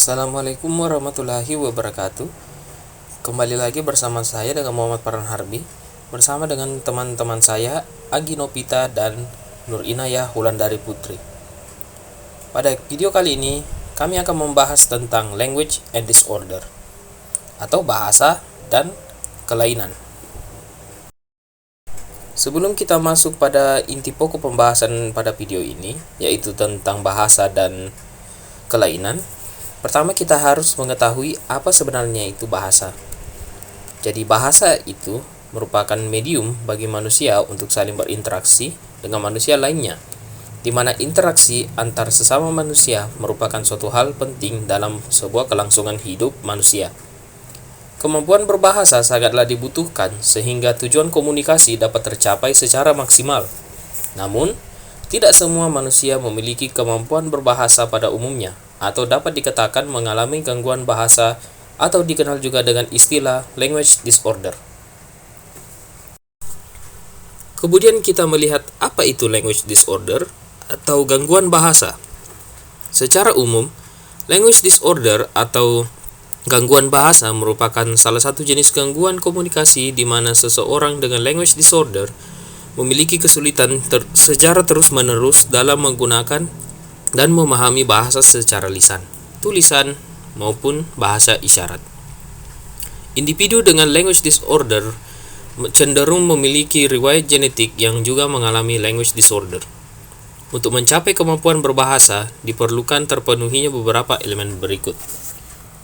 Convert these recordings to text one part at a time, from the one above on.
Assalamualaikum warahmatullahi wabarakatuh. Kembali lagi bersama saya dengan Muhammad Farhan Harbi, bersama dengan teman-teman saya Agi Nopita dan Nur Inayah Wulandari Putri. Pada video kali ini kami akan membahas tentang language and disorder atau bahasa dan kelainan. Sebelum kita masuk pada inti pokok pembahasan pada video ini, yaitu tentang bahasa dan kelainan, pertama kita harus mengetahui apa sebenarnya itu bahasa. Jadi bahasa itu merupakan medium bagi manusia untuk saling berinteraksi dengan manusia lainnya, di mana interaksi antar sesama manusia merupakan suatu hal penting dalam sebuah kelangsungan hidup manusia. Kemampuan berbahasa sangatlah dibutuhkan sehingga tujuan komunikasi dapat tercapai secara maksimal. Namun, tidak semua manusia memiliki kemampuan berbahasa pada umumnya, atau dapat dikatakan mengalami gangguan bahasa atau dikenal juga dengan istilah language disorder. Kemudian kita melihat apa itu language disorder atau gangguan bahasa. Secara umum, language disorder atau gangguan bahasa merupakan salah satu jenis gangguan komunikasi di mana seseorang dengan language disorder memiliki kesulitan secara terus-menerus dalam menggunakan dan memahami bahasa secara lisan, tulisan, maupun bahasa isyarat. Individu dengan language disorder cenderung memiliki riwayat genetik yang juga mengalami language disorder. Untuk mencapai kemampuan berbahasa, diperlukan terpenuhinya beberapa elemen berikut,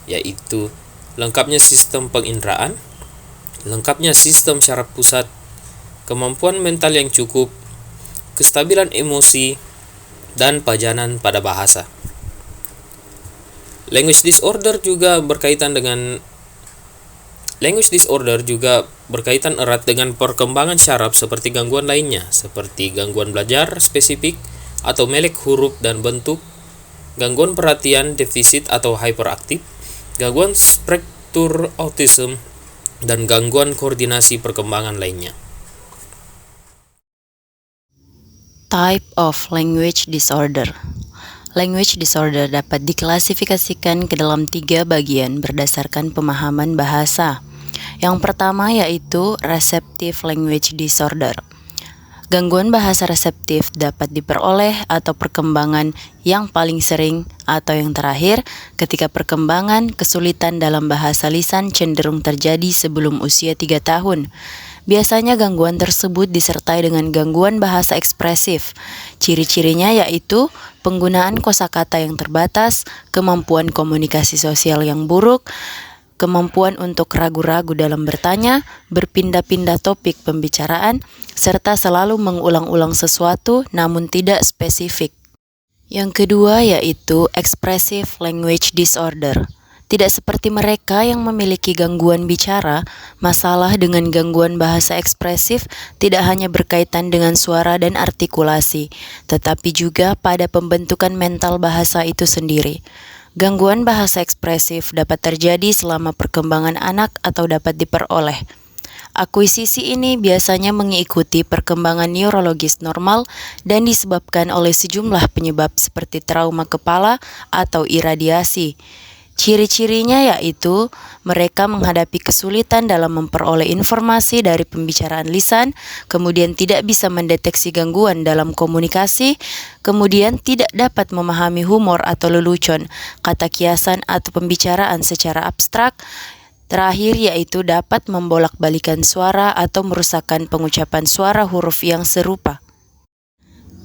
yaitu lengkapnya sistem penginderaan, lengkapnya sistem syaraf pusat, kemampuan mental yang cukup, kestabilan emosi, dan pajanan pada bahasa. Language disorder juga berkaitan erat dengan perkembangan syaraf seperti gangguan lainnya, seperti gangguan belajar spesifik atau melek huruf dan bentuk, gangguan perhatian defisit atau hyperaktif, gangguan spektrum autism, dan gangguan koordinasi perkembangan lainnya. Type of language disorder. Language disorder dapat diklasifikasikan ke dalam 3 bagian berdasarkan pemahaman bahasa. Yang pertama yaitu receptive language disorder. Gangguan bahasa reseptif dapat diperoleh atau perkembangan yang paling sering atau yang terakhir ketika perkembangan kesulitan dalam bahasa lisan cenderung terjadi sebelum usia 3 tahun. Biasanya gangguan tersebut disertai dengan gangguan bahasa ekspresif. Ciri-cirinya yaitu penggunaan kosakata yang terbatas, kemampuan komunikasi sosial yang buruk, kemampuan untuk ragu-ragu dalam bertanya, berpindah-pindah topik pembicaraan, serta selalu mengulang-ulang sesuatu namun tidak spesifik. Yang kedua yaitu expressive language disorder. Tidak seperti mereka yang memiliki gangguan bicara, masalah dengan gangguan bahasa ekspresif tidak hanya berkaitan dengan suara dan artikulasi, tetapi juga pada pembentukan mental bahasa itu sendiri. Gangguan bahasa ekspresif dapat terjadi selama perkembangan anak atau dapat diperoleh. Akuisisi ini biasanya mengikuti perkembangan neurologis normal dan disebabkan oleh sejumlah penyebab seperti trauma kepala atau iradiasi. Ciri-cirinya yaitu mereka menghadapi kesulitan dalam memperoleh informasi dari pembicaraan lisan, kemudian tidak bisa mendeteksi gangguan dalam komunikasi, kemudian tidak dapat memahami humor atau lelucon, kata kiasan atau pembicaraan secara abstrak. Terakhir yaitu dapat membolak-balikan suara atau merusakkan pengucapan suara huruf yang serupa.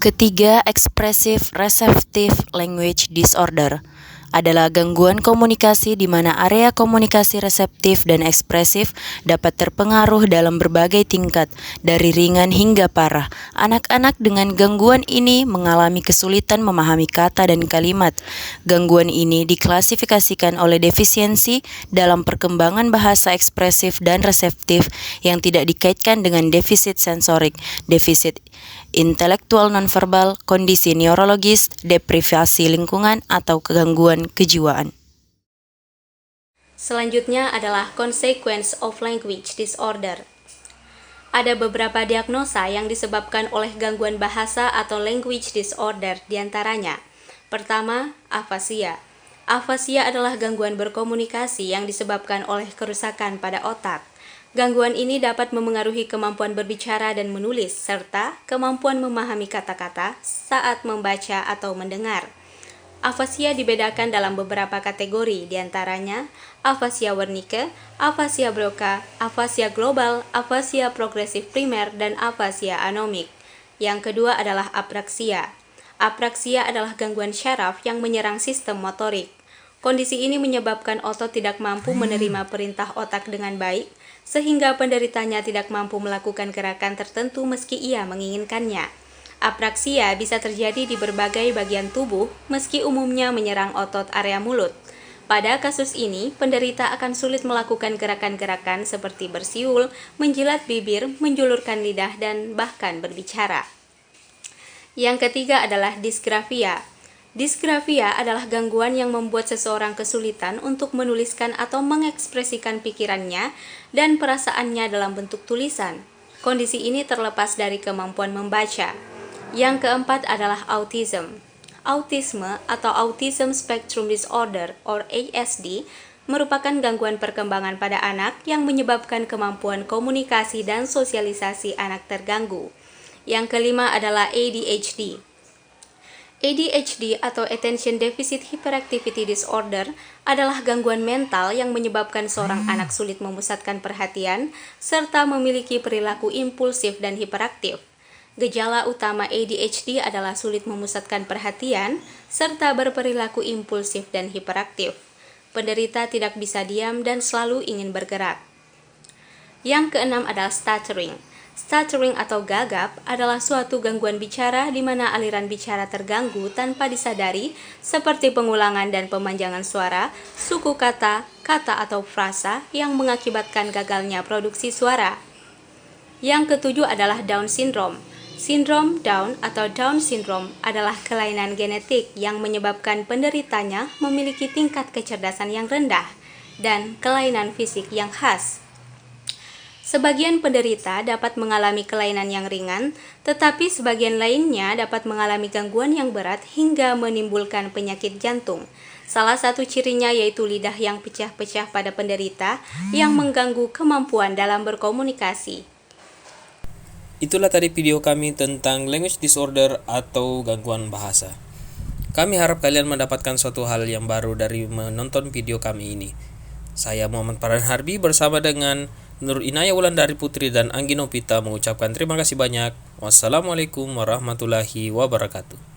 Ketiga, expressive receptive language disorder adalah gangguan komunikasi di mana area komunikasi reseptif dan ekspresif dapat terpengaruh dalam berbagai tingkat, dari ringan hingga parah. Anak-anak dengan gangguan ini mengalami kesulitan memahami kata dan kalimat. Gangguan ini diklasifikasikan oleh defisiensi dalam perkembangan bahasa ekspresif dan reseptif yang tidak dikaitkan dengan defisit sensorik, defisit intelektual nonverbal, kondisi neurologis, deprivasi lingkungan, atau gangguan kejiwaan. Selanjutnya adalah consequence of language disorder. Ada beberapa diagnosa yang disebabkan oleh gangguan bahasa atau language disorder diantaranya. Pertama, afasia. Afasia adalah gangguan berkomunikasi yang disebabkan oleh kerusakan pada otak. Gangguan ini dapat memengaruhi kemampuan berbicara dan menulis, serta kemampuan memahami kata-kata saat membaca atau mendengar. Afasia dibedakan dalam beberapa kategori, diantaranya afasia Wernicke, afasia Broca, afasia global, afasia progresif primer, dan afasia anomik. Yang kedua adalah apraksia. Apraksia adalah gangguan syaraf yang menyerang sistem motorik. Kondisi ini menyebabkan otot tidak mampu menerima perintah otak dengan baik, sehingga penderitanya tidak mampu melakukan gerakan tertentu meski ia menginginkannya. Apraksia bisa terjadi di berbagai bagian tubuh, meski umumnya menyerang otot area mulut. Pada kasus ini, penderita akan sulit melakukan gerakan-gerakan seperti bersiul, menjilat bibir, menjulurkan lidah, dan bahkan berbicara. Yang ketiga adalah disgrafia. Disgrafia adalah gangguan yang membuat seseorang kesulitan untuk menuliskan atau mengekspresikan pikirannya dan perasaannya dalam bentuk tulisan. Kondisi ini terlepas dari kemampuan membaca. Yang keempat adalah autism. Autisme atau Autism Spectrum Disorder or ASD merupakan gangguan perkembangan pada anak yang menyebabkan kemampuan komunikasi dan sosialisasi anak terganggu. Yang kelima adalah ADHD. ADHD atau Attention Deficit Hyperactivity Disorder adalah gangguan mental yang menyebabkan seorang anak sulit memusatkan perhatian serta memiliki perilaku impulsif dan hiperaktif. Gejala utama ADHD adalah sulit memusatkan perhatian serta berperilaku impulsif dan hiperaktif. Penderita tidak bisa diam dan selalu ingin bergerak. Yang keenam adalah stuttering. Stuttering atau gagap adalah suatu gangguan bicara di mana aliran bicara terganggu tanpa disadari, seperti pengulangan dan pemanjangan suara, suku kata, kata atau frasa yang mengakibatkan gagalnya produksi suara. Yang ketujuh adalah Down syndrome. Sindrom Down atau Down syndrome adalah kelainan genetik yang menyebabkan penderitanya memiliki tingkat kecerdasan yang rendah dan kelainan fisik yang khas. Sebagian penderita dapat mengalami kelainan yang ringan, tetapi sebagian lainnya dapat mengalami gangguan yang berat hingga menimbulkan penyakit jantung. Salah satu cirinya yaitu lidah yang pecah-pecah pada penderita yang mengganggu kemampuan dalam berkomunikasi. Itulah tadi video kami tentang language disorder atau gangguan bahasa. Kami harap kalian mendapatkan suatu hal yang baru dari menonton video kami ini. Saya Muhammad Farhan Harbi bersama dengan Nur Inaya Wulandari Putri dan Anggi Nopita mengucapkan terima kasih banyak. Wassalamualaikum warahmatullahi wabarakatuh.